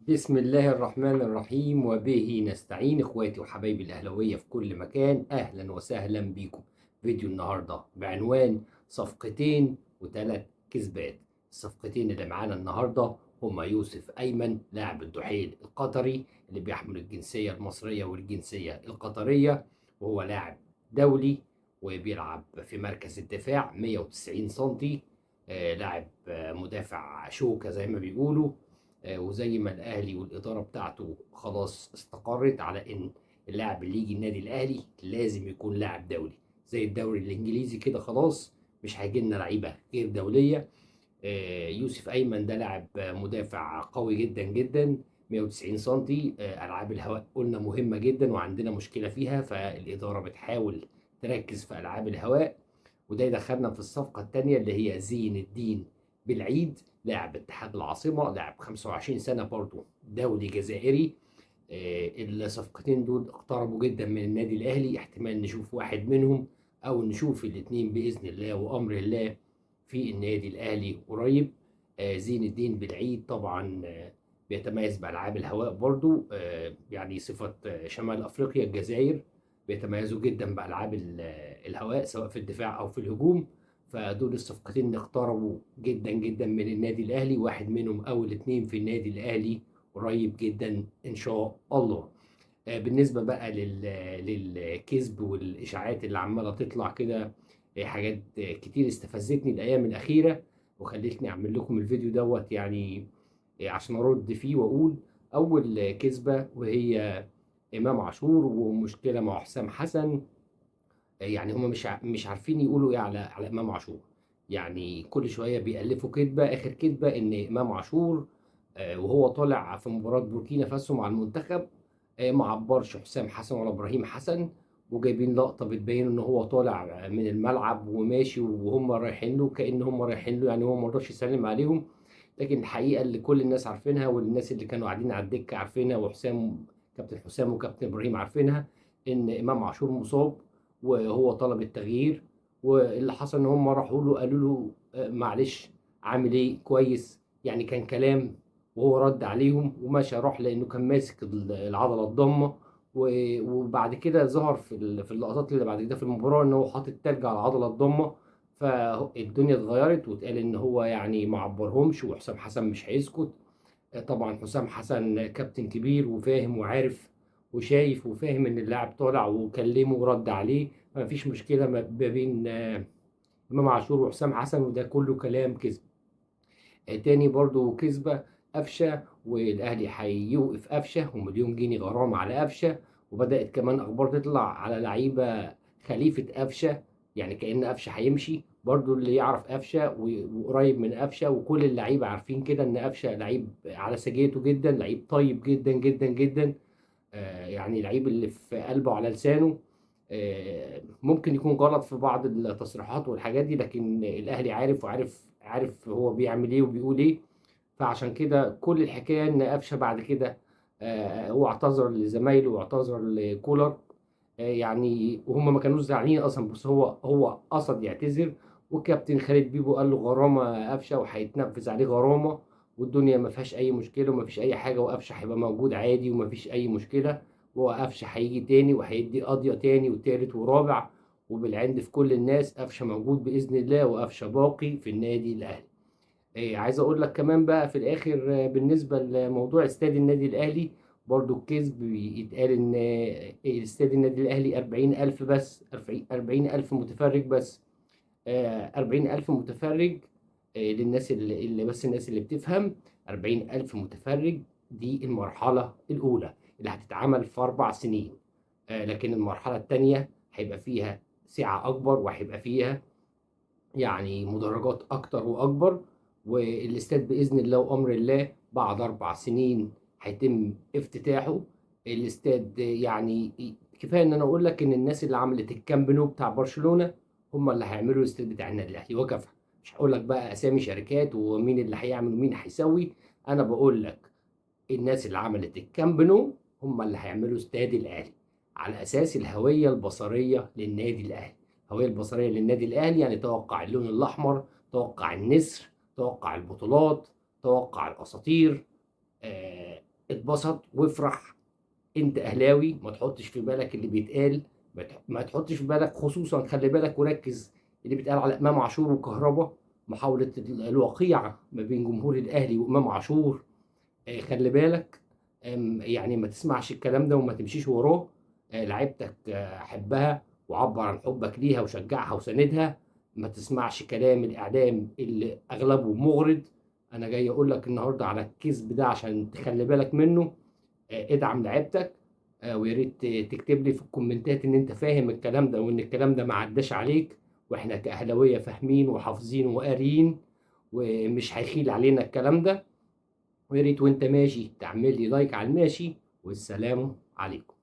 بسم الله الرحمن الرحيم وبه نستعين. اخواتي وحبايبي الاهلاويه في كل مكان، اهلا وسهلا بيكم. فيديو النهارده بعنوان صفقتين وثلاث كسبات. الصفقتين اللي معانا النهارده هما يوسف ايمن لاعب الدحيل القطري اللي بيحمل الجنسيه المصريه والجنسيه القطريه، وهو لاعب دولي وبيلعب في مركز الدفاع 190 سنتي. لاعب مدافع شوكه زي ما بيقولوا. وزي ما الاهلي والاداره بتاعته خلاص استقرت على ان اللاعب اللي يجي النادي الاهلي لازم يكون لاعب دولي زي الدوري الانجليزي كده. خلاص مش هيجي لنا لعيبه غير دوليه. يوسف ايمن ده لاعب مدافع قوي جدا جدا، 190 سنتي. العاب الهواء قلنا مهمه جدا وعندنا مشكله فيها، فالاداره بتحاول تركز في العاب الهواء. وده يدخلنا في الصفقة التانية اللي هي زين الدين بالعيد، لاعب اتحاد العاصمة، لاعب 25 سنة برضه، دولي جزائري. الصفقتين دول اقتربوا جدا من النادي الأهلي، احتمال نشوف واحد منهم أو نشوف الاتنين بإذن الله وأمر الله في النادي الأهلي قريب. زين الدين بالعيد طبعا بيتميز بألعاب الهواء برضه، يعني صفة شمال أفريقيا الجزائر بيتميزوا جدا بألعاب الهواء سواء في الدفاع أو في الهجوم. فدول الصفقتين اللي اقتربوا جدا جدا من النادي الأهلي، واحد منهم أو الاتنين في النادي الأهلي قريب جدا إن شاء الله. بالنسبة بقى للكذب والإشاعات اللي عمالة تطلع كده، حاجات كتير استفزتني الأيام الأخيرة وخلتني أعمل لكم الفيديو دوت، يعني عشان أرد فيه وأقول. أول كذبة وهي إمام عاشور ومشكلة مع حسام حسن. يعني هم مش عارفين يقولوا ايه على امام عاشور. يعني كل شويه بيألفوا كذبه، اخر كذبه ان امام عاشور وهو طالع في مباراه بوركينا فاسو مع المنتخب ما عبرش حسام حسن ولا ابراهيم حسن، وجايبين لقطه بتبين ان هو طالع من الملعب وماشي وهم رايحين له كأن هم رايحين له، يعني هو ما رضاش يسلم عليهم. لكن الحقيقه اللي كل الناس عارفينها والناس اللي كانوا قاعدين على الدكه عارفينها، وحسام كابتن حسام وكابتن ابراهيم عارفينها، ان امام عاشور مصاب وهو طلب التغيير. واللي حصل ان هم راحوا له قالوا له معلش عامل ايه كويس، يعني كان كلام. وهو رد عليهم وماشي راح لانه كان ماسك العضله الضامه. وبعد كده ظهر في اللقطات اللي بعد كده في المباراه ان هو حاطط تلج على العضله الضامه. فالدنيا اتغيرت واتقال ان هو يعني ما عبرهمش وحسام حسن مش هيسكت. طبعا حسام حسن كابتن كبير وفاهم وعارف وشايف وفاهم ان اللاعب طالع وكلمه ورد عليه، ما فيش مشكله ما بين امام عاشور وحسام حسن، وده كله كلام كذب. تاني برضو كذبه، قفشه والاهلي هيوقف قفشه ومليون جنيه غرامه على قفشه. وبدات كمان اخبار تطلع على لعيبه خليفه قفشه، يعني كأن قفشه هيمشي. برضو اللي يعرف قفشه وقريب من قفشه وكل اللعيبه عارفين كده ان قفشه لعيب على سجيته جدا، لعيب طيب جدا جدا جدا. يعني لعيب اللي في قلبه على لسانه. ممكن يكون غلط في بعض التصريحات والحاجات دي، لكن الاهلي عارف وعارف هو بيعمل ايه وبيقول ايه. فعشان كده كل الحكايه ان قفشه بعد كده هو اعتذر لزمايله واعتذر لكولر. يعني وهم ما كانوش زعلانين اصلا، بس هو قصد يعتذر. والكابتن خالد بيبو قال له غرامه قفشه وهيتنفذ عليه غرامه، والدنيا ما فيهاش اي مشكله وما فيش اي حاجه، وقفشه هيبقى موجود عادي وما فيش اي مشكله. وقفشه هيجي تاني وهيدي قضيه تاني وتالت ورابع، وبالعند في كل الناس قفشه موجود باذن الله وقفشه باقي في النادي الاهلي. عايز اقول لك كمان بقى في الاخر، بالنسبه لموضوع استاد النادي الاهلي، برضو الكذب يتقال ان استاد النادي الاهلي 40,000 بس، 40,000 متفرج بس. 40,000 متفرج للناس اللي بس الناس اللي بتفهم. 40,000 متفرج دي المرحلة الأولى اللي هتتعمل في 4 سنين. لكن المرحلة التانية هيبقى فيها سعة أكبر وهيبقى فيها يعني مدرجات أكتر وأكبر. والاستاد بإذن الله وأمر الله بعد 4 سنين هيتم افتتاحه. الاستاد يعني كفاية إن أنا أقول لك إن الناس اللي عملت الكامب نو بتاع برشلونة هم اللي هيعملوا الاستاد بتاع النادي الأهلي وكفى. مش هقول لك بقى أسامي شركات ومين اللي هيعمل ومين هيسوي. أنا بقول لك الناس اللي عملت الكامب نو هم اللي هيعملوا استاد الاهلي على اساس الهويه البصريه للنادي الاهلي. الهويه البصريه للنادي الاهلي يعني توقع اللون الاحمر، توقع النسر، توقع البطولات، توقع الاساطير. اتبسط وافرح. انت اهلاوي، ما تحطش في بالك اللي بيتقال، ما تحطش في بالك، خصوصا خلي بالك وركز اللي بيتقال على امام عاشور وكهربا، محاولة الوقيعة ما بين جمهور الاهلي وامام عاشور. خلي بالك. يعني ما تسمعش الكلام ده وما تمشيش وراه. لعيبتك حبها وعبر عن حبك ليها وشجعها وساندها. ما تسمعش كلام الاعلام اللي اغلبه مغرض. انا جاي اقول لك النهارده على الكذب ده عشان تخلي بالك منه. ادعم لعيبتك. ويا ريت تكتب لي في الكومنتات ان انت فاهم الكلام ده وان الكلام ده ما عداش عليك، واحنا كاهلاويه فاهمين وحافظين وقاريين، ومش هيخيل علينا الكلام ده. ويا ريت وانت ماشي تعمل لي لايك على الماشي، والسلام عليكم.